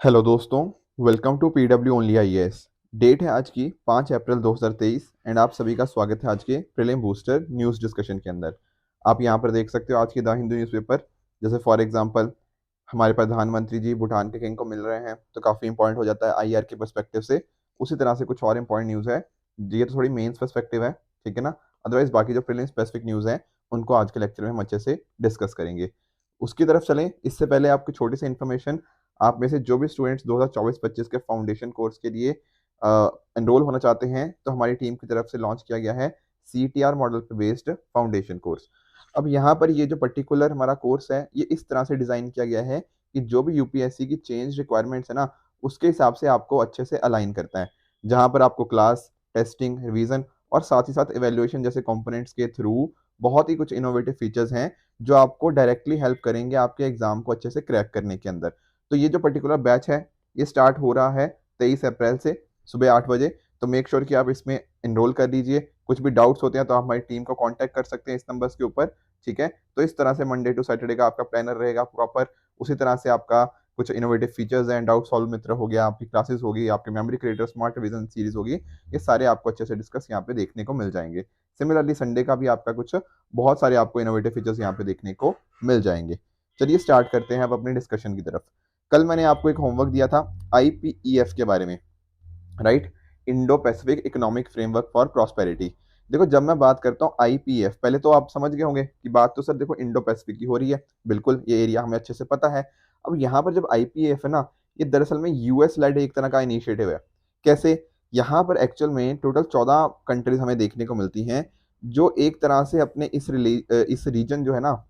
Hello दोस्तों, welcome to PW only IAS. Date है आज की 5 अप्रैल 2023 एंड आप सभी का स्वागत है आज के प्रीलिम बूस्टर न्यूज़ डिस्कशन के अंदर। आप यहां पर देख सकते हो आज की द हिंदू न्यूज़पेपर। जैसे फॉर एग्जांपल हमारे प्रधानमंत्री जी भूटान के किंग को मिल रहे हैं तो काफ़ी इंपॉर्टेंट हो जाता है आईआर के पर्सपेक्टिव से। उसी तरह से कुछ और इंपॉर्टेंट न्यूज़ है। ये तो थोड़ी मेंस पर्सपेक्टिव है, ठीक है ना। अदरवाइज बाकी जो प्रीलिम स्पेसिफिक न्यूज़ हैं उनको आज के लेक्चर में हम अच्छे से डिस्कस करेंगे। उसकी तरफ चलें इससे पहले आपकी छोटी सी इन्फॉर्मेशन। आप में से जो भी स्टूडेंट्स 2024-25 के फाउंडेशन कोर्स के लिए एनरोल होना चाहते हैं तो हमारी टीम की तरफ से लॉन्च किया गया है सीटीआर मॉडल पे बेस्ड फाउंडेशन कोर्स। अब यहाँ पर ये जो पर्टिकुलर हमारा कोर्स है ये इस तरह से डिज़ाइन किया गया है कि जो भी यूपीएससी की चेंज रिक्वायरमेंट्स है ना, उसके हिसाब से आपको अच्छे से अलाइन करता है। जहाँ पर आपको क्लास, टेस्टिंग, रिवीजन और साथ ही साथ इवेल्युएशन जैसे कंपोनेंट्स के थ्रू बहुत ही कुछ इनोवेटिव फीचर्स हैं जो आपको डायरेक्टली हेल्प करेंगे आपके एग्जाम को अच्छे से क्रैक करने के अंदर। तो ये जो पर्टिकुलर बैच है ये स्टार्ट हो रहा है 23 अप्रैल से सुबह 8 बजे। तो मेक श्योर कि आप इसमें एनरोल कर लीजिए। कुछ भी डाउट्स होते हैं तो आप हमारी टीम को कांटेक्ट कर सकते हैं इस नंबर्स के ऊपर, ठीक है। तो इस तरह से मंडे टू सैटरडे का आपका प्लानर रहेगा प्रॉपर। उसी तरह से आपका कुछ इनोवेटिव फीचर्स हैं, डाउट सॉल्व मित्र हो गया, आपकी क्लासेस होगी, आपके memory creator smart revision series होगी। ये सारे आपको अच्छे से डिस्कस यहाँ पे देखने को मिल जाएंगे। सिमिलरली संडे का भी आपका कुछ बहुत सारे आपको इनोवेटिव फीचर्स यहाँ पे देखने को मिल जाएंगे। चलिए स्टार्ट करते हैं अब अपने डिस्कशन की तरफ। कल मैंने आपको एक होमवर्क दिया था आईपीईएफ के बारे में, right, Indo Pacific economic framework for prosperity. देखो जब मैं बात करता हूँ आईपीएफ, पहले तो आप समझ गए होंगे कि बात तो सर देखो इंडो पैसिफिक की हो रही है। बिल्कुल ये एरिया हमें अच्छे से पता है। अब यहाँ पर जब आईपीएफ है ना, ये दरअसल में यूएस लेड एक तरह का इनिशिएटिव है। कैसे? यहाँ पर एक्चुअल में टोटल 14 कंट्रीज हमें देखने को मिलती हैं जो एक तरह से अपने इस रीजन जो है ना,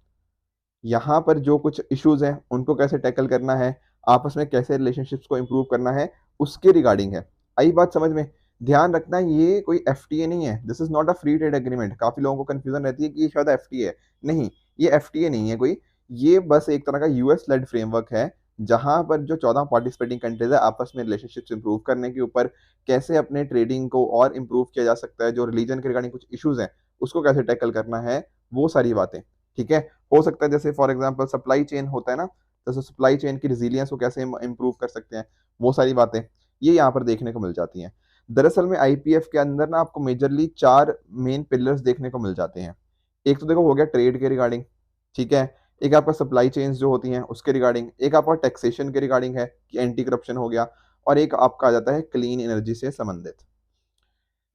यहाँ पर जो कुछ इश्यूज हैं उनको कैसे टैकल करना है, आपस में कैसे रिलेशनशिप्स को इम्प्रूव करना है, उसके रिगार्डिंग है। आई बात समझ में? ध्यान रखना ये कोई एफटीए नहीं है, this is not a free trade agreement. काफी लोगों को कंफ्यूजन रहती है कि ये शायद एफटीए है। नहीं, ये एफटीए नहीं है कोई। ये बस एक तरह का यूएस लेड फ्रेमवर्क है जहां पर जो 14 पार्टिसिपेटिंग कंट्रीज है आपस में रिलेशनशिप्स इंप्रूव करने के ऊपर, कैसे अपने ट्रेडिंग को और इम्प्रूव किया जा सकता है, जो रिलीजन के रिगार्डिंग कुछ इश्यूज हैं उसको कैसे टैकल करना है, वो सारी बातें, ठीक है। हो सकता है जैसे फॉर एग्जांपल सप्लाई चेन होता है ना, जैसे सप्लाई चेन की रिजिलियंस को कैसे इंप्रूव कर सकते हैं, वो सारी बातें ये यहाँ पर देखने को मिल जाती हैं। दरअसल में आईपीएफ के अंदर ना आपको मेजरली 4 मेन पिलर्स देखने को मिल जाते हैं। एक तो देखो हो गया ट्रेड के रिगार्डिंग, ठीक है। एक आपका सप्लाई चेन्स जो होती हैं उसके रिगार्डिंग, एक आपका टैक्सेशन के रिगार्डिंग है कि एंटी करप्शन हो गया, और एक आपका आ जाता है क्लीन एनर्जी से संबंधित।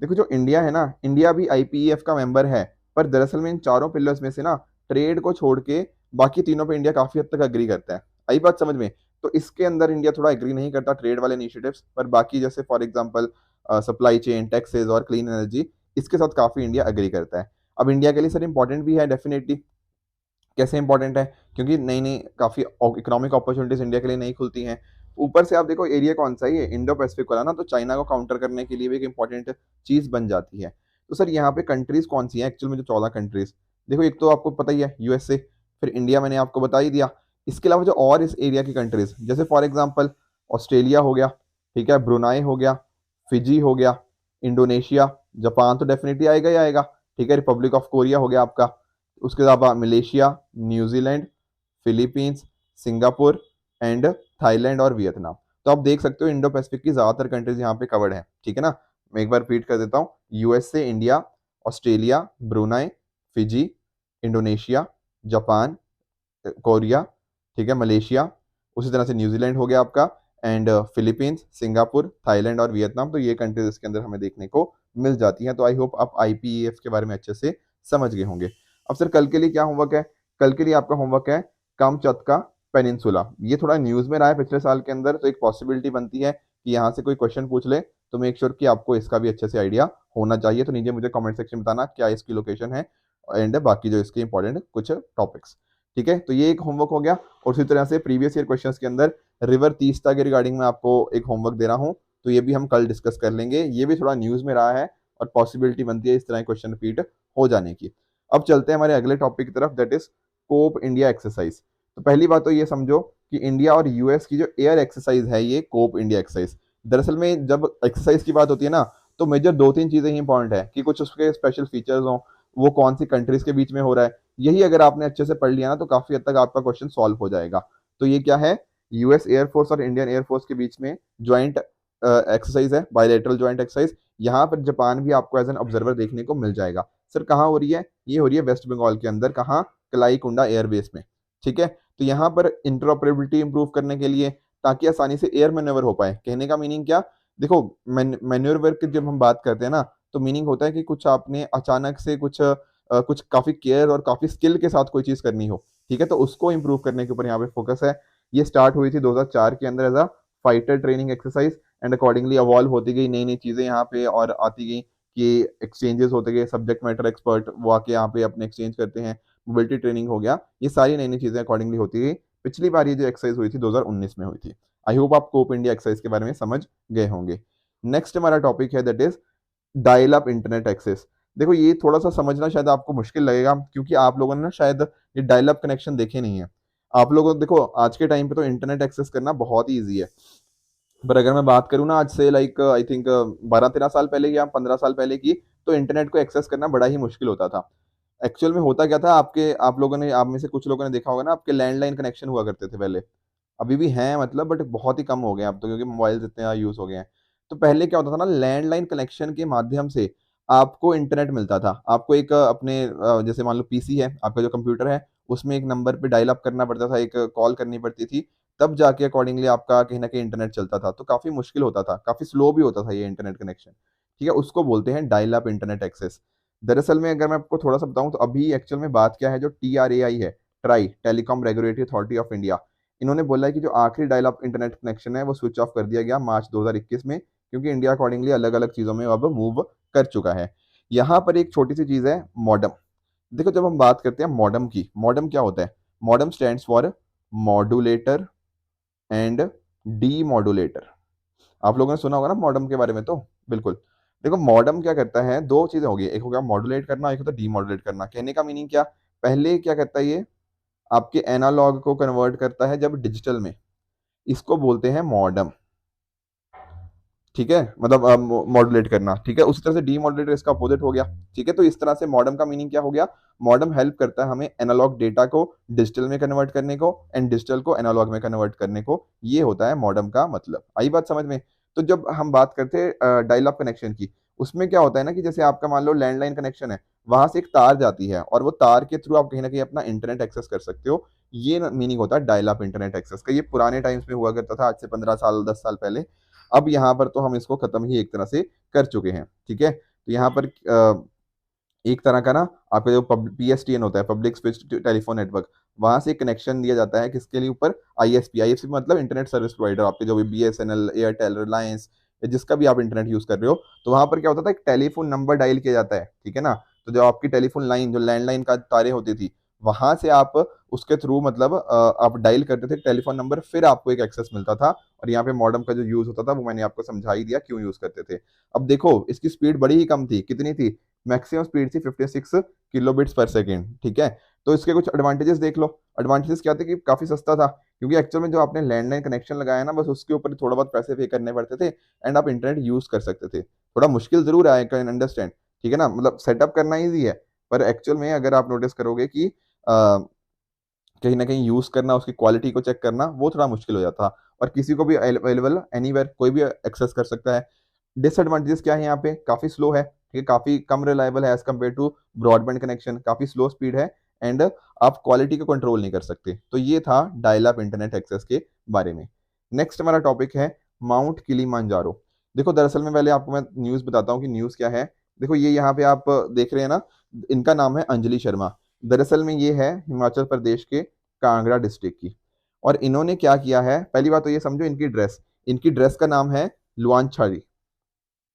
देखो जो इंडिया है ना, इंडिया भी आईपीईएफ का मेंबर है, पर दरअसल में इन चारों पिलर्स में से ना ट्रेड को छोड़ के बाकी तीनों पे इंडिया काफी हद तक अग्री करता है। आई बात समझ में? तो इसके अंदर इंडिया थोड़ा एग्री नहीं करता ट्रेड वाले इनिशिएटिव्स पर, बाकी जैसे for example supply chain, taxes और क्लीन एनर्जी, इसके साथ काफी इंडिया अग्री करता है। अब इंडिया के लिए सर इंपॉर्टेंट भी है डेफिनेटली। कैसे इंपॉर्टेंट है? क्योंकि नई नई काफी इकोनॉमिक अपॉर्चुनिटीज इंडिया के लिए नहीं खुलती हैं। ऊपर से आप देखो एरिया कौन सा है, ये इंडो पैसिफिक वाला ना, तो चाइना को काउंटर करने के लिए भी एक इंपॉर्टेंट चीज बन जाती है। तो सर यहाँ पे कंट्रीज कौन सी हैं एक्चुअल में, जो 14 कंट्रीज? देखो एक तो आपको पता ही है यूएसए, फिर इंडिया मैंने आपको बता ही दिया। इसके अलावा जो और इस एरिया की कंट्रीज, जैसे फॉर एग्जाम्पल ऑस्ट्रेलिया हो गया, ठीक है, ब्रुनाई हो गया, फिजी हो गया, इंडोनेशिया, जापान तो डेफिनेटली आएगा ही आएगा, ठीक है, रिपब्लिक ऑफ कोरिया हो गया आपका, उसके अलावा Malaysia, New Zealand, Philippines, Singapore and Thailand और वियतनाम। तो आप देख सकते हो इंडो पैसिफिक की ज्यादातर कंट्रीज यहाँ पे कवर्ड है, ठीक है ना। मैं एक बार रिपीट कर देता हूँ, USA, India, Australia, Brunei, Fiji, Indonesia, Japan, Korea, ठीक है, मलेशिया, उसी तरह से न्यूजीलैंड हो गया आपका, एंड फिलीपींस, सिंगापुर, थाईलैंड और वियतनाम। तो ये कंट्रीज इसके अंदर हमें देखने को मिल जाती हैं। तो आई होप आप आईपीएफ के बारे में अच्छे से समझ गए होंगे। अब सर कल के लिए क्या होमवर्क है? कल के लिए आपका होमवर्क है कामचत्का पेनिनसुला। ये थोड़ा न्यूज में रहा है पिछले साल के अंदर, तो एक पॉसिबिलिटी बनती है कि यहाँ से कोई क्वेश्चन पूछ ले। तो मेक श्योर कि आपको इसका भी अच्छे से आइडिया होना चाहिए। तो नीचे मुझे कमेंट सेक्शन में बताना क्या इसकी लोकेशन है एंड बाकी जो इसके इंपॉर्टेंट कुछ टॉपिक्स, ठीक है। तो ये एक होमवर्क हो गया। और उसी तरह से प्रीवियस ईयर क्वेश्चंस के अंदर रिवर तीस्ता के रिगार्डिंग में आपको एक होमवर्क दे रहा हूँ, तो ये भी हम कल डिस्कस कर लेंगे। ये भी थोड़ा न्यूज में रहा है और पॉसिबिलिटी बनती है इस तरह क्वेश्चन रिपीट हो जाने की। अब चलते हैं हमारे अगले टॉपिक की तरफ, that is cope India exercise. तो पहली बात तो ये समझो कि इंडिया और यूएस की जो एयर एक्सरसाइज है ये कोप इंडिया एक्सरसाइज। दरअसल में जब एक्सरसाइज की बात होती है ना, तो मेजर 2-3 चीजें ही इंपॉर्टेंट है कि कुछ उसके स्पेशल फीचर्स हों, वो कौन सी कंट्रीज के बीच में हो रहा है। यही अगर आपने अच्छे से पढ़ लिया ना तो काफी हद तक आपका क्वेश्चन सॉल्व हो जाएगा। तो ये क्या है? यूएस एयरफोर्स और इंडियन एयरफोर्स के बीच में ज्वाइंट एक्सरसाइज है, बायलैटरल ज्वाइंट एक्सरसाइज। यहाँ पर जापान भी आपको एज एन ऑब्जर्वर देखने को मिल जाएगा। सर कहाँ हो रही है? ये हो रही है वेस्ट बंगाल के अंदर, कहाँ? कलाईकुंडा एयरबेस में। ठीक है, तो यहाँ पर इंटरऑपरेबिलिटी इंप्रूव करने के लिए, ताकि आसानी से एयर मैन्योवर हो पाए। कहने का मीनिंग क्या? देखो, मैन्योवर की जब हम बात करते हैं ना, तो मीनिंग होता है कि कुछ आपने अचानक से कुछ काफी केयर और काफी स्किल के साथ कोई चीज करनी हो। ठीक है, तो उसको इंप्रूव करने के ऊपर यहाँ पे फोकस है। ये स्टार्ट हुई थी 2004 के अंदर as a fighter training exercise, and accordingly evolve होती गई, नई नई चीजें यहाँ पे और आती गई कि एक्सचेंजेस होते गए, सब्जेक्ट मैटर एक्सपर्ट वो आके यहाँ पे अपने एक्सचेंज करते हैं, मोबिलिटी ट्रेनिंग हो गया, ये सारी नई नई चीजें अकॉर्डिंगली होती गई। पिछली बार ये जो एक्सरसाइज हुई थी 2019 में हुई थी। आई होप आप कोप इंडिया एक्सरसाइज के बारे में समझ गए होंगे। नेक्स्ट हमारा टॉपिक है that is dial up internet access. देखो ये थोड़ा सा समझना शायद आपको मुश्किल लगेगा, क्योंकि आप लोगों ने ना शायद ये डायल अप कनेक्शन देखे नहीं है। आप लोगों देखो, आज के टाइम पे तो इंटरनेट एक्सेस करना बहुत ही ईजी है, पर अगर मैं बात करूँ ना आज से लाइक आई थिंक 12-13 साल पहले या 15 साल पहले की, तो इंटरनेट को एक्सेस करना बड़ा ही मुश्किल होता था। एक्चुअल में होता क्या था, आप लोगों ने, आप में से कुछ लोगों ने देखा होगा ना, आपके लैंडलाइन कनेक्शन हुआ करते थे पहले। अभी भी हैं मतलब, बट बहुत ही कम हो गए हैं अब तो, क्योंकि मोबाइल इतने ज़्यादा यूज हो गए हैं। तो पहले क्या होता था ना, लैंडलाइन कनेक्शन के माध्यम से आपको इंटरनेट मिलता था। आपको एक अपने जैसे मान लो पीसी है, आपका जो कंप्यूटर है, उसमें एक नंबर पे डायल अप करना पड़ता था, एक कॉल करनी पड़ती थी, तब जाके अकॉर्डिंगली आपका कहीं ना कहीं इंटरनेट चलता था। तो काफी मुश्किल होता था, काफी स्लो भी होता था ये इंटरनेट कनेक्शन। ठीक है, उसको बोलते हैं डायल अप इंटरनेट एक्सेस। दरअसल में अगर मैं आपको थोड़ा सा बताऊं, तो अभी एक्चुअल में बात क्या है, जो TRAI है, try telecom regulatory authority of India, इन्होंने बोला है कि जो आखिरी डायल अप इंटरनेट कनेक्शन है वो स्विच ऑफ कर दिया गया मार्च 2021 में, क्योंकि इंडिया अकॉर्डिंगली अलग अलग चीजों में अब मूव कर चुका है। यहाँ पर एक छोटी सी चीज है, मॉडम। देखो जब हम बात करते हैं मॉडम की, मॉडम क्या होता है? Modem stands for modulator and D modulator. आप लोगों ने सुना होगा ना मॉडम के बारे में, तो बिल्कुल। देखो मॉडम क्या करता है, दो चीजें होगी, एक हो गया मॉड्यूलेट करना, एक होता है डीमॉड्यूलेट करना। कहने का मीनिंग क्या? पहले क्या करता है ये, आपके एनालॉग को कन्वर्ट करता है जब डिजिटल में, इसको बोलते हैं मॉडम। ठीक है, मतलब मॉड्यूलेट करना। ठीक है, उसी तरह से डीमॉड्यूलेटर इसका अपोजिट हो गया। ठीक है, तो इस तरह से मॉडम का मीनिंग क्या हो गया? मॉडम हेल्प करता है हमें एनालॉग डेटा को डिजिटल में कन्वर्ट करने को, एंड डिजिटल को एनालॉग में कन्वर्ट करने को। ये होता है मॉडम का मतलब। आई बात समझ में? तो जब हम बात करते हैं डायल अप कनेक्शन की, उसमें क्या होता है ना कि जैसे आपका मान लो लैंडलाइन कनेक्शन है, वहां से एक तार जाती है, और वो तार के थ्रू आप कहीं ना कहीं अपना इंटरनेट एक्सेस कर सकते हो। ये मीनिंग होता है डायल अप इंटरनेट एक्सेस का। ये पुराने टाइम्स में हुआ करता था, आज से 15 साल 10 साल पहले। अब यहाँ पर तो हम इसको खत्म ही एक तरह से कर चुके हैं। ठीक है, तो यहाँ पर एक तरह का ना, आपका जो PSTN होता है, पब्लिक स्विच टेलीफोन नेटवर्क, वहां से कनेक्शन दिया जाता है किसके लिए ऊपर? ISP मतलब इंटरनेट सर्विस प्रोवाइडर, आपके जो भी BSNL, एयरटेल, रिलायंस, जिसका भी आप इंटरनेट यूज कर रहे हो। तो वहां पर क्या होता था, एक टेलीफोन नंबर डायल किया जाता है। ठीक है ना, तो जो आपकी टेलीफोन लाइन, जो लैंडलाइन का तारे होती थी, वहां से आप उसके थ्रू मतलब आप डायल करते थे टेलीफोन नंबर, फिर आपको एक एक्सेस मिलता था। और यहाँ पे मॉडम का जो यूज होता था वो मैंने आपको समझा ही दिया क्यों यूज करते थे। अब देखो इसकी स्पीड बड़ी ही कम थी, कितनी थी? मैक्सिमम स्पीड थी 56 किलोबिट्स पर सेकेंड। ठीक है, तो इसके कुछ एडवांटेजेस देख लो। एडवांटेजेस क्या थे कि काफी सस्ता था, क्योंकि एक्चुअल में जो आपने लैंडलाइन कनेक्शन लगाया ना, बस उसके ऊपर थोड़ा बहुत पैसे पे करने पड़ते थे, एंड आप इंटरनेट यूज कर सकते थे। थोड़ा मुश्किल जरूर है, आई कैन अंडरस्टैंड। ठीक है ना, मतलब सेटअप करना ईजी है, पर एक्चुअल में अगर आप नोटिस करोगे कि कहीं ना कहीं यूज करना, उसकी क्वालिटी को चेक करना, वो थोड़ा मुश्किल हो जाता। और किसी को भी अवेलेबल एनीवेयर, कोई भी एक्सेस कर सकता है। डिसएडवांटेजेस क्या है? यहाँ पे काफी स्लो है, ठीक है, काफी कम रिलायबल है as compared to broadband connection, काफी स्लो स्पीड है, एंड आप क्वालिटी को कंट्रोल नहीं कर सकते। तो ये था डायल अप इंटरनेट एक्सेस के बारे में। नेक्स्ट हमारा टॉपिक है माउंट किलिमांजारो। देखो दरअसल में पहले आपको मैं न्यूज बताता हूँ कि न्यूज क्या है। देखो ये यहाँ पे आप देख रहे हैं ना, इनका नाम है अंजलि शर्मा। दरअसल में ये है हिमाचल प्रदेश के कांगड़ा डिस्ट्रिक्ट की। और इन्होंने क्या किया है, पहली बात तो ये समझो, इनकी ड्रेस का नाम है लुआंछारी।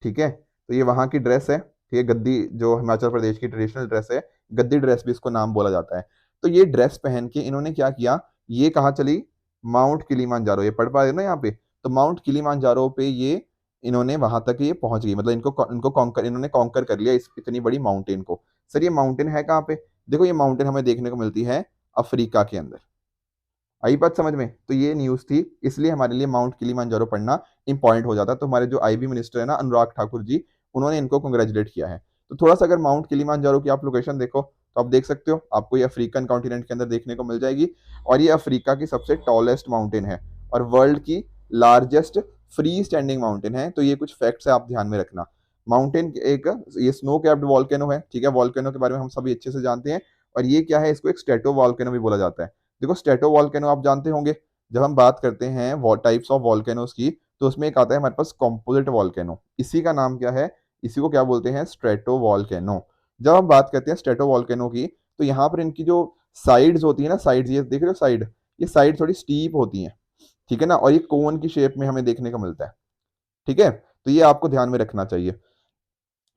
ठीक है, तो ये वहां की ड्रेस है। ठीक है, गद्दी जो हिमाचल प्रदेश की ट्रेडिशनल ड्रेस है, गद्दी ड्रेस भी इसको नाम बोला जाता है। तो ये ड्रेस पहन के इन्होंने क्या किया, ये कहाँ चली? Mount Kilimanjaro. ये पढ़ पा रहे हो ना यहाँ पे? तो माउंट किलिमांजारो पे ये इन्होंने वहां तक ये पहुंच गई, मतलब इनको कॉन्कर, इन्होंने कॉन्कर कर लिया इस इतनी बड़ी माउंटेन को। सर ये माउंटेन है कहाँ पे? देखो ये माउंटेन हमें देखने को मिलती है अफ्रीका के अंदर। आई बात समझ में? तो ये न्यूज थी, इसलिए हमारे लिए माउंट किलिमांजारो पढ़ना इंपॉर्टेंट हो जाता है। तो हमारे जो IB मिनिस्टर है ना, अनुराग ठाकुर जी, उन्होंने इनको कॉन्ग्रेचुलेट किया है। तो थोड़ा सा अगर माउंट किलिमांजारो की आप लोकेशन देखो, तो आप देख सकते हो, आपको ये अफ्रीकन कॉन्टिनेंट के अंदर देखने को मिल जाएगी। और ये अफ्रीका की सबसे टॉलेस्ट माउंटेन है। और वर्ल्ड की लार्जेस्ट फ्री स्टैंडिंग माउंटेन है। तो ये कुछ फैक्ट्स है, आप ध्यान में रखना। माउंटेन एक ये स्नो कैप्ड वॉल्केनो है, ठीक है। वॉल्केनो के बारे में हम सभी अच्छे से जानते हैं। और ये क्या है, इसको एक स्ट्रेटो वॉल्केनो भी बोला जाता है। देखो स्ट्रेटो वॉल्केनो आप जानते होंगे, जब हम बात करते हैं टाइप्स ऑफ वॉल्केनोज की, तो उसमें एक आता है हमारे पास कॉम्पोजिट वॉल्केनो। इसी का नाम क्या है, इसी को क्या बोलते हैं, स्ट्रेटो वॉल्केनो। जब हम बात करते हैं स्ट्रेटो वॉल्केनो की, तो यहाँ पर इनकी जो साइड्स होती है ना, साइड्स ये देख रहे हो साइड, ये साइड थोड़ी स्टीप होती हैं, ठीक है ना। और ये कोन की शेप में हमें देखने को मिलता है, ठीक है। तो ये आपको ध्यान में रखना चाहिए।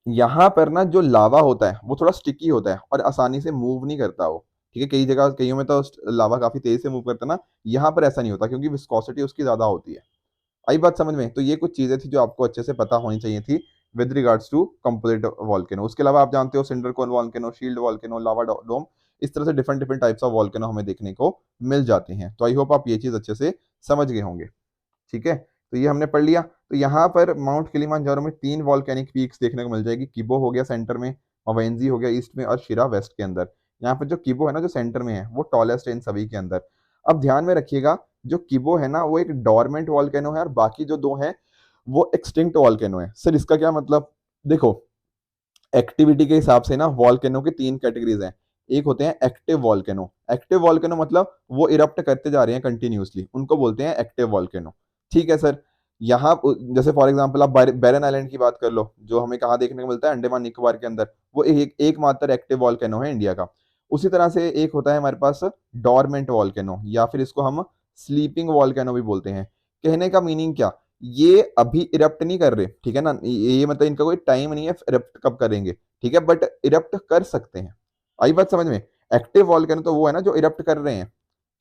यहाँ पर ना जो लावा होता है वो थोड़ा स्टिकी होता है और आसानी से मूव नहीं करता वो, ठीक है। कई जगह कईयों में तो लावा काफी तेज से मूव करता है ना, यहाँ पर ऐसा नहीं होता क्योंकि विस्कोसिटी उसकी ज्यादा होती है। आई बात समझ में? तो ये कुछ चीजें थी जो आपको अच्छे से पता होनी चाहिए थी with regards to composite volcano. उसके अलावा आप जानते हो cinder cone volcano, shield volcano, lava dome, इस तरह से different different types of volcano हमें देखने को मिल जाते हैं। तो आई होप आप ये चीज अच्छे से समझ गए होंगे, ठीक है। तो ये हमने पढ़ लिया। तो यहाँ पर माउंट किलिमांजारो में 3 वॉल्केनिक पीक्स देखने को मिल जाएगी। किबो हो गया सेंटर में, मवेंजी हो गया ईस्ट में, और शिरा वेस्ट के अंदर। यहाँ पर जो किबो है ना, जो सेंटर में है, वो टॉलेस्ट है इन सभी के अंदर। अब ध्यान में रखिएगा, जो किबो है ना वो एक डोरमेंट वॉल्केनो है, और बाकी जो दो हैं वो एक्सटिंक्ट वॉल्केनो है। सर इसका क्या मतलब? देखो एक्टिविटी के हिसाब से ना वॉल्केनो की 3 कैटेगरीज हैं। एक होते हैं एक्टिव वॉल्केनो। एक्टिव वॉल्केनो मतलब वो इरप्ट करते जा रहे हैं कंटिन्यूसली, उनको बोलते हैं एक्टिव वॉल्केनो, ठीक है सर। यहाँ जैसे फॉर एग्जांपल आप बैरन आइलैंड की बात कर लो, जो हमें कहाँ देखने को मिलता है, अंडमान निकोबार के अंदर। वो एकमात्र एक्टिव वॉल्केनो है इंडिया का। उसी तरह से एक होता है हमारे पास डॉर्मेंट वॉल्केनो, या फिर इसको हम स्लीपिंग वॉल्केनो भी बोलते हैं। कहने का मीनिंग क्या, ये अभी इरप्ट नहीं कर रहे, ठीक है ना। ये मतलब इनका कोई टाइम नहीं है इरप्ट कब करेंगे, ठीक है, बट इरप्ट कर सकते हैं। आई बात समझ में? एक्टिव वॉल्केनो तो वो है ना जो इरप्ट कर रहे हैं,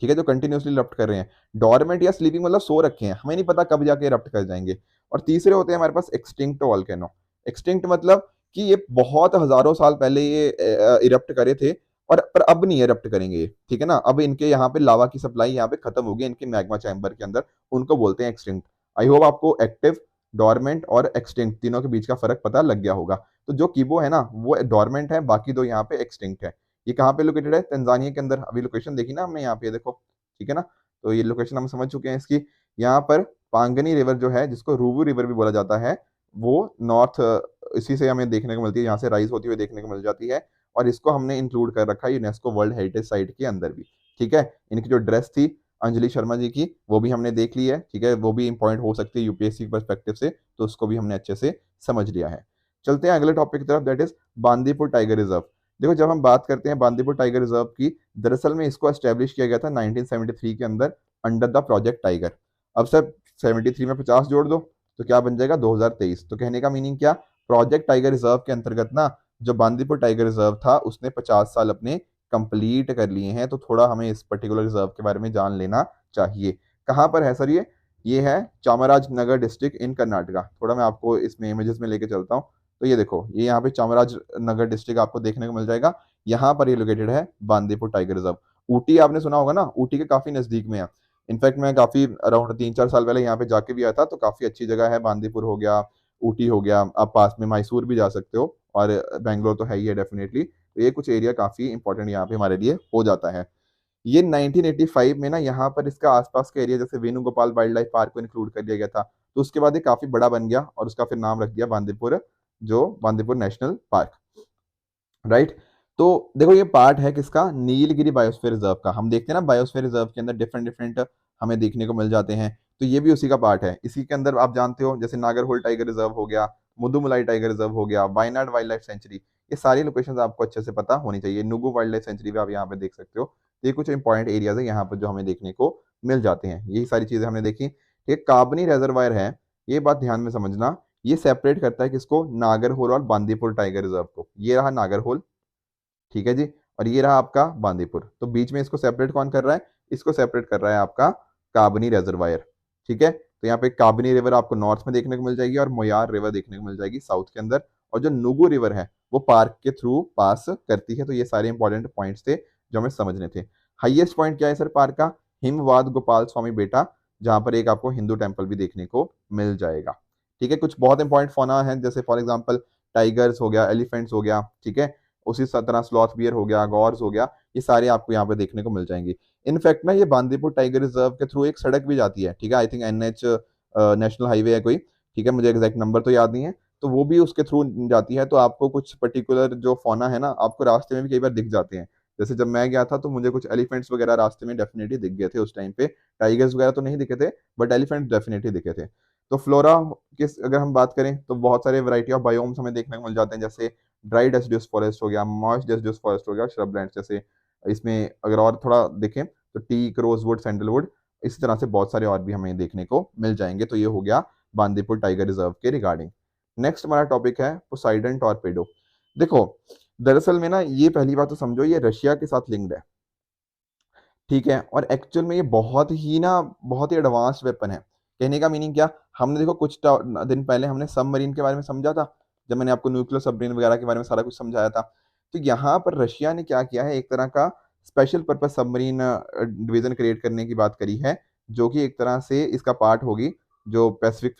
ठीक है, जो कंटिन्यूसली इरप्ट कर रहे हैं। डॉर्मेंट या स्लीपिंग मतलब सो रखे हैं, हमें नहीं पता कब जाके इरप्ट कर जाएंगे। और तीसरे होते हैं हमारे पास एक्सटिंक्ट वॉल्केनो। एक्सटिंक्ट मतलब कि ये बहुत हजारों साल पहले ये इरप्ट करे थे, और पर अब नहीं इरप्ट करेंगे ये, ठीक है ना। अब इनके यहाँ पे लावा की सप्लाई यहाँ पे खत्म होगी इनके मैग्मा चैम्बर के अंदर, उनको बोलते हैं एक्सटिंक्ट। आई होप आपको एक्टिव, डॉर्मेंट और एक्सटिंक्ट तीनों के बीच का फर्क पता लग गया होगा। तो जो कीबो है ना वो डॉर्मेंट है, बाकी दो यहाँ पे एक्सटिंक्ट है। ये कहाँ पे लोकेटेड है, तंजानिया के अंदर। अभी लोकेशन देखी ना हमने यहाँ पे, देखो, ठीक है ना। तो ये लोकेशन हम समझ चुके हैं इसकी। यहाँ पर पांगनी रिवर जो है, जिसको रूबू रिवर भी बोला जाता है, वो नॉर्थ इसी से हमें देखने को मिलती है, यहाँ से राइज होती हुई देखने को मिल जाती है। और इसको हमने इंक्लूड कर रखा है यूनेस्को वर्ल्ड हेरिटेज साइट के अंदर भी, ठीक है। इनकी जो ड्रेस थी अंजलि शर्मा जी की, वो भी हमने देख ली है, ठीक है। वो भी इंपॉर्टेंट हो सकती है यूपीएससी परस्पेक्टिव से, तो उसको भी हमने अच्छे से समझ लिया है। चलते हैं अगले टॉपिक की तरफ, that is Bandipur tiger reserve. देखो जब हम बात करते हैं बांदीपुर टाइगर रिजर्व की, दरअसल में इसको एस्टेब्लिश किया गया था 1973 के अंदर अंडर द प्रोजेक्ट टाइगर। अब सर 73 में 50 जोड़ दो तो क्या बन जाएगा, 2023। तो कहने का मीनिंग क्या, प्रोजेक्ट टाइगर रिजर्व के अंतर्गत ना जो बांदीपुर टाइगर रिजर्व था उसने 50 साल अपने कंप्लीट कर लिए हैं। तो थोड़ा हमें इस पर्टिकुलर रिजर्व के बारे में जान लेना चाहिए। कहाँ पर है सर ये है चामराजनगर डिस्ट्रिक्ट इन कर्नाटका। थोड़ा मैं आपको इसमें इमेजेस में लेके चलता हूँ। तो ये देखो, ये यहाँ पे चामराजनगर डिस्ट्रिक्ट आपको देखने को मिल जाएगा। यहाँ पर ये लोकेटेड है बांदीपुर टाइगर रिजर्व। ऊटी आपने सुना होगा ना, ऊटी के काफी नजदीक में है। इनफैक्ट मैं काफी अराउंड 3-4 साल पहले यहाँ पे जाके भी आया था। तो काफी अच्छी जगह है, बांदीपुर हो गया, ऊटी हो गया, आप पास में मैसूर भी जा सकते हो, और बेंगलोर तो है ही है डेफिनेटली। तो ये कुछ एरिया काफी इंपॉर्टेंट यहाँ पे हमारे लिए हो जाता है। ये 1985 में ना यहाँ पर इसका आसपास का एरिया, जैसे वेणुगोपाल वाइल्ड लाइफ पार्क को इंक्लूड कर दिया गया था। तो उसके बाद ये काफी बड़ा बन गया और उसका फिर नाम रख दिया बांदीपुर, जो बांदीपुर नेशनल पार्क, राइट। तो देखो ये पार्ट है किसका, नीलगिरी बायोस्फीयर रिजर्व का। हम देखते हैं ना बायोस्फीयर रिजर्व के अंदर डिफरेंट डिफरेंट हमें देखने को मिल जाते हैं। तो ये भी उसी का पार्ट है। इसी के अंदर आप जानते हो जैसे नागरहोल टाइगर रिजर्व हो गया, मुदुमलाई टाइगर रिजर्व हो गया, वायनाड वाइल्ड लाइफ सेंचुरी, ये सारी लोकेशंस आपको अच्छे से पता होनी चाहिए। नुगु वाइल्ड लाइफ सेंचुरी भी आप यहाँ पे देख सकते हो। तो ये कुछ इंपॉर्टेंट एरियाज है यहाँ पर जो हमें देखने को मिल जाते हैं। यही सारी चीजें हमने देखी। एक काबनी रेजर्वायर है, ये बात ध्यान में समझना। ये सेपरेट करता है किसको, नागरहोल और बांदीपुर टाइगर रिजर्व को। ये रहा नागरहोल, ठीक है जी, और ये रहा आपका बांदीपुर। तो बीच में इसको सेपरेट कौन कर रहा है, इसको सेपरेट कर रहा है आपका काबनी रिजर्वायर, ठीक है। तो यहाँ पे काबनी रिवर आपको नॉर्थ में देखने को मिल जाएगी और मोयार रिवर देखने को मिल जाएगी साउथ के अंदर। और जो नुगु रिवर है वो पार्क के थ्रू पास करती है। तो ये सारे इंपॉर्टेंट पॉइंट्स थे जो हमें समझने थे। हाईएस्ट पॉइंट क्या है सर पार्क का, हिमवाद गोपाल स्वामी बेटा, जहां पर एक आपको हिंदू टेम्पल भी देखने को मिल जाएगा, ठीक है। कुछ बहुत इंपॉर्टेंट फौना है, जैसे फॉर एग्जाम्पल टाइगर्स हो गया, एलिफेंट्स हो गया, ठीक है। उसी तरह स्लॉथ बियर हो गया, गॉर्स हो गया, ये सारे आपको यहाँ पे देखने को मिल जाएंगे। इनफैक्ट ना ये बांदीपुर टाइगर रिजर्व के थ्रू एक सड़क भी जाती है, ठीक है, I think NH national highway है कोई, ठीक है, मुझे एग्जैक्ट नंबर तो याद नहीं है, तो वो भी उसके थ्रू जाती है। तो आपको कुछ पर्टिकुलर जो फौना है ना आपको रास्ते में भी कई बार दिख जाते हैं। जैसे जब मैं गया था तो मुझे कुछ एलिफेंट्स वगैरह रास्ते में डेफिनेटली दिख गए थे उस टाइम पे। टाइगर्स वगैरह तो नहीं दिखे थे, बट एलिफेंट डेफिनेटली दिखे थे। तो फ्लोरा किस अगर हम बात करें तो बहुत सारे वैरायटी ऑफ बायोम्स हमें देखने को मिल जाते हैं, जैसे ड्राई डेसिडुअस फॉरेस्ट हो गया, मॉइस्ट डेसिडुअस फॉरेस्ट हो गया, श्रबलैंड जैसे। इसमें अगर और थोड़ा देखें तो टीक, रोजवुड, सैंडलवुड, इसी तरह से बहुत सारे और भी हमें देखने को मिल जाएंगे। तो ये हो गया बांदीपुर टाइगर रिजर्व के रिगार्डिंग। नेक्स्ट हमारा टॉपिक है पोसाइडन टॉर्पेडो। देखो, दरअसल में ना ये पहली बात तो समझो ये रशिया के साथ लिंक्ड है, ठीक है, और एक्चुअल में ये बहुत ही एडवांस्ड वेपन है। कहने का मीनिंग क्या, हमने देखो कुछ दिन पहले हमने सबमरीन के बारे में समझा था, जब मैंने आपको न्यूक्लियर सबमरीन वगैरह के बारे में सारा कुछ समझाया था। तो यहाँ पर रशिया ने क्या किया है, एक तरह का special purpose submarine division create करने की बात करी है, जो कि एक तरह से इसका पार्ट होगी, जो पैसिफिक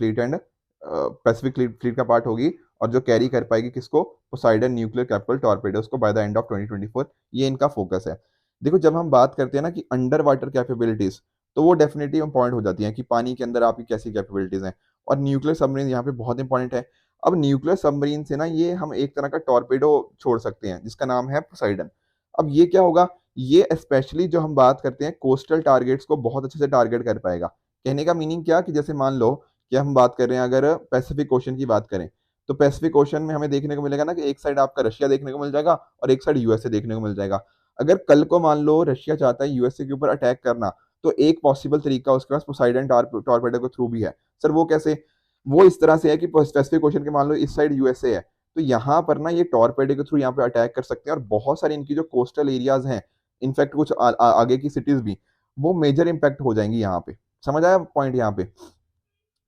फ्लीट का पार्ट होगी, और जो कैरी कर पाएगी किसको, पोसाइडन न्यूक्लियर कैपिटल टॉर्पेडोस को बाय द एंड ऑफ 2024। ये इनका फोकस है। देखो, जब हम बात करते हैं ना कि अंडर वाटर कैपेबिलिटीज, तो वो डेफिनेटली इंपॉर्टेंट हो जाती हैं कि पानी के अंदर आपकी कैसी कैपेबिलिटीज हैं, और न्यूक्लियर सबमरीन यहाँ पे बहुत इंपॉर्टेंट है। अब न्यूक्लियर सबमरीन से ना ये हम एक तरह का टॉर्पेडो छोड़ सकते हैं जिसका नाम है पोसाइडन। अब ये क्या होगा, ये स्पेशली जो हम बात करते हैं कोस्टल टारगेट्स को बहुत अच्छे से टारगेट कर पाएगा। कहने का मीनिंग क्या कि जैसे मान लो कि हम बात कर रहे हैं, अगर पैसिफिक ओशन की बात करें, तो पैसिफिक ओशन में हमें देखने को मिलेगा ना कि एक साइड आपका रशिया देखने को मिल जाएगा और एक साइड यूएसए देखने को मिल जाएगा। अगर कल को मान लो रशिया चाहता है यूएसए के ऊपर अटैक करना, तो एक पॉसिबल तरीका उसके पास पोसाइडन टॉर्पेडो के थ्रू भी है। सर वो कैसे, वो इस तरह से है कि पैसिफिक ओशन के मान लो इस साइड यूएसए है, तो यहाँ पर ना ये टॉर्पेडो के थ्रू यहाँ पे अटैक कर सकते हैं, और बहुत सारी इनकी जो कोस्टल एरियाज हैं, इनफैक्ट कुछ आगे की सिटीज भी, वो मेजर इंपैक्ट हो जाएंगी यहाँ पे। समझ आया पॉइंट यहाँ पे।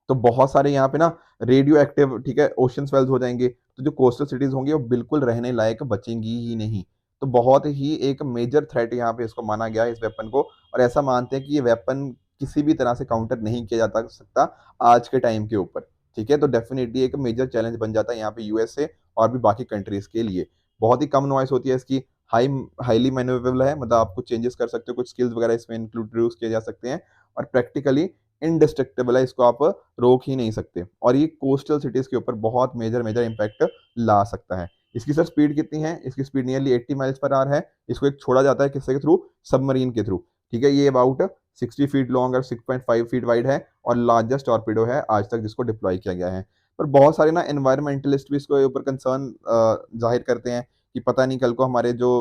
तो बहुत सारे यहाँ पे ना रेडियो एक्टिव, ठीक है, ओशन स्वेल्स हो जाएंगे, तो जो कोस्टल सिटीज होंगी वो बिल्कुल रहने लायक बचेंगी ही नहीं। तो बहुत ही एक मेजर थ्रेट यहाँ पे इसको माना गया है, इस वेपन को, और ऐसा मानते हैं कि ये वेपन किसी भी तरह से काउंटर नहीं किया जा सकता आज के टाइम के ऊपर, ठीक है। तो डेफिनेटली एक मेजर चैलेंज बन जाता है यहाँ पे यूएसए और भी बाकी कंट्रीज के लिए। बहुत ही कम नॉइस होती है इसकी, हाईली मैन्यूरेबल है, मतलब आप कुछ चेंजेस कर सकते हो, कुछ स्किल्स वगैरह इसमें इंक्लूड किए जा सकते हैं, और प्रैक्टिकली इनडिस्ट्रक्टेबल है, इसको आप रोक ही नहीं सकते, और ये कोस्टल सिटीज के ऊपर बहुत मेजर मेजर इंपैक्ट ला सकता है। इसकी सर स्पीड कितनी है, इसकी speed nearly 80 miles per hour है। इसको एक छोड़ा जाता है किसके के थ्रू, सबमरीन के थ्रू, ठीक है। ये अबाउट 60 फीट लॉन्ग और 6.5 फीट वाइड है, और लार्जेस्ट टॉर्पीडो है आज तक जिसको डिप्लॉय किया गया है। पर बहुत सारे ना एनवायरमेंटलिस्ट भी इसको ऊपर कंसर्न जाहिर करते हैं कि पता नहीं कल को हमारे जो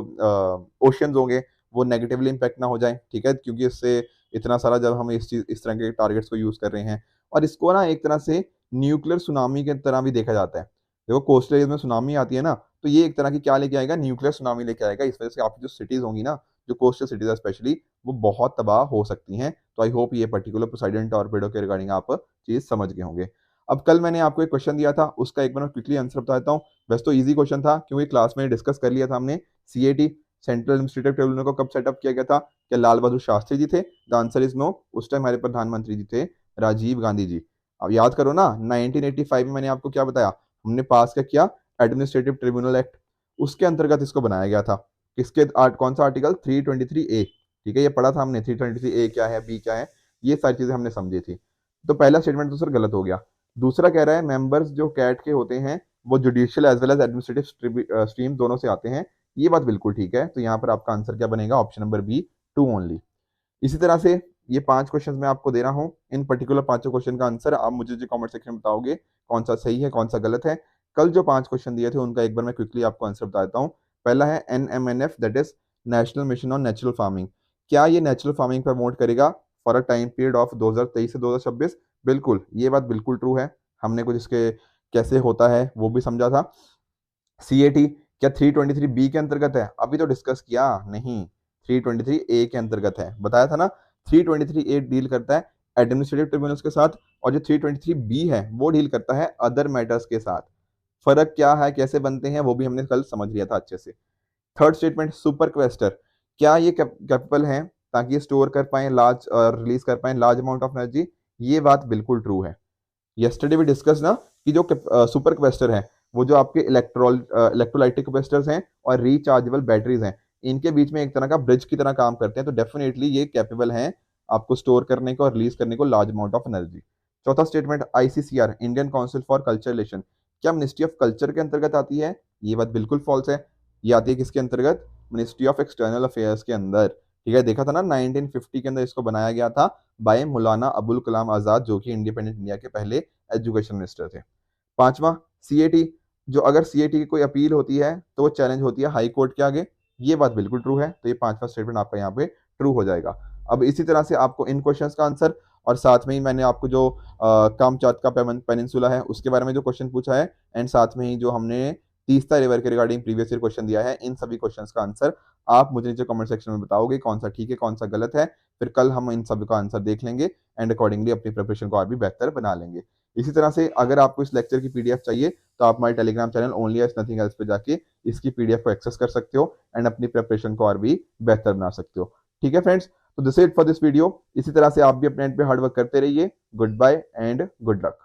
ओशंस होंगे वो नेगेटिवली इंपैक्ट ना हो जाए, ठीक है, क्योंकि इससे इतना सारा जब हम इस तरह के टारगेट्स को यूज कर रहे हैं, और इसको ना एक तरह से न्यूक्लियर सुनामी के तरह भी देखा जाता है। देखो कोस्टल एरिया में सुनामी आती है ना, तो ये एक तरह की क्या लेके आएगा, न्यूक्लियर सुनामी लेके आएगा। इस वजह से आपकी जो सिटीज होंगी ना, जो कोस्टल सिटीज है स्पेशली, वो बहुत तबाह हो सकती हैं। तो आई होप ये पर्टिकुलर पोसाइडन टॉर्पेडो के रिगार्डिंग आप चीज समझ गए होंगे। अब कल मैंने आपको एक क्वेश्चन दिया था, उसका एक बार मैं क्विकली आंसर बता देता हूँ। वैसे तो इजी क्वेश्चन था क्योंकि क्लास में डिस्कस कर लिया था हमने। सीएटी, सेंट्रल एडमिनिस्ट्रेटिव ट्रिब्यूनल को कब सेटअप किया गया था, क्या लाल बहादुर शास्त्री जी थे? द आंसर इज नो, उस टाइम हमारे प्रधानमंत्री जी थे राजीव गांधी जी। अब याद करो ना, 1985 में मैंने आपको क्या बताया, हमने पास क्या किया, एडमिनिस्ट्रेटिव ट्रिब्यूनल एक्ट, उसके अंतर्गत इसको बनाया गया था। किसके कौन सा आर्टिकल, 323A, ठीक है, ये पढ़ा था हमने, 323A क्या है, बी क्या है, ये सारी चीजें हमने समझी थी। तो पहला स्टेटमेंट तो सर गलत हो गया। दूसरा कह रहा है मेंबर्स जो कैट के होते हैं वो judicial as well as administrative stream दोनों से आते हैं, ये बात बिल्कुल ठीक है। तो यहाँ पर आपका आंसर क्या बनेगा, ऑप्शन नंबर बी, 2 ओनली। इसी तरह से ये 5 क्वेश्चन मैं आपको दे रहा हूँ, इन पर्टिकुलर 5 क्वेश्चन का आंसर आप मुझे जो कमेंट सेक्शन में बताओगे कौन सा सही है कौन सा गलत है। कल जो 5 क्वेश्चन दिए थे उनका एक बार मैं क्विकली आपको आंसर बता देता हूँ। पहला है NMNF, that is national mission on natural farming. क्या ये नेचुरल फार्मिंग प्रमोट करेगा for a time period of 2023 से 2026? बिल्कुल, ये बात बिल्कुल ट्रू है। हमने कुछ इसके कैसे होता है वो भी समझा था। सीएटी क्या 323B के अंतर्गत है? अभी तो डिस्कस किया नहीं, 323A के अंतर्गत है, बताया था ना। 323A डील करता है एडमिनिस्ट्रेटिव ट्रिब्यूनल्स के साथ, और जो 323B है वो डील करता है अदर मैटर्स के साथ। फर्क क्या है, कैसे बनते हैं, वो भी हमने कल समझ लिया था अच्छे से। थर्ड स्टेटमेंट, सुपर क्वेस्टर, क्या ये कैपेबल हैं ताकि ये स्टोर कर पाए लार्ज और रिलीज कर पाए लार्ज अमाउंट ऑफ एनर्जी? ये बात बिल्कुल ट्रू है। यस्टरडे भी डिस्कस ना कि जो सुपर कैपेसिटर है वो जो आपके इलेक्ट्रोलाइटिक कैपेसिटर्स हैं और रिचार्जेबल बैटरीज हैं, इनके बीच में एक तरह का ब्रिज की तरह काम करते हैं, तो डेफिनेटली ये कैपेबल हैं आपको स्टोर करने को और रिलीज करने को लार्ज अमाउंट ऑफ एनर्जी। चौथा statement, ICCR Indian council for culture relation, क्या मिनिस्ट्री ऑफ कल्चर के अंतर्गत आती है? ये बात बिल्कुल फॉल्स है। ये आती है किसके अंतर्गत? मिनिस्ट्री ऑफ एक्सटर्नल अफेयर्स के अंदर। ठीक है, देखा था ना 1950 के अंदर इसको बनाया गया था बाय मौलाना अबुल कलाम आजाद, जो कि इंडिपेंडेंट इंडिया के पहले एजुकेशन मिनिस्टर थे। पांचवा, सीएटी, जो अगर सीएटी की कोई अपील होती है तो वो चैलेंज होती है हाई कोर्ट के आगे। ये बात बिल्कुल ट्रू है, तो ये पांचवा स्टेटमेंट आपका यहाँ पे ट्रू हो जाएगा। अब इसी तरह से आपको इन क्वेश्चंस का आंसर और साथ में ही मैंने आपको जो कामचात का पेनिनसुला है उसके बारे में जो क्वेश्चन पूछा है, एंड साथ में ही जो हमने तीस्ता रिवर के रिगार्डिंग प्रीवियस ईयर क्वेश्चन दिया है, इन सभी क्वेश्चंस का आंसर आप मुझे नीचे कमेंट सेक्शन में बताओगे कौन सा ठीक है कौन सा गलत है। फिर कल हम इन सभी का आंसर देख लेंगे एंड अकॉर्डिंगली अपनी प्रिपरेशन को और भी बेहतर बना लेंगे। इसी तरह से अगर आपको इस लेक्चर की पीडीएफ चाहिए तो आप हमारे Telegram channel only as nothing else पे जाके इसकी पीडीएफ को एक्सेस कर सकते हो एंड अपनी प्रिपरेशन को और भी बेहतर बना सकते हो। ठीक है फ्रेंड्स, तो this it for this video. इसी तरह से आप भी अपने एंड पे हार्ड वर्क करते रहिए। Goodbye and good luck.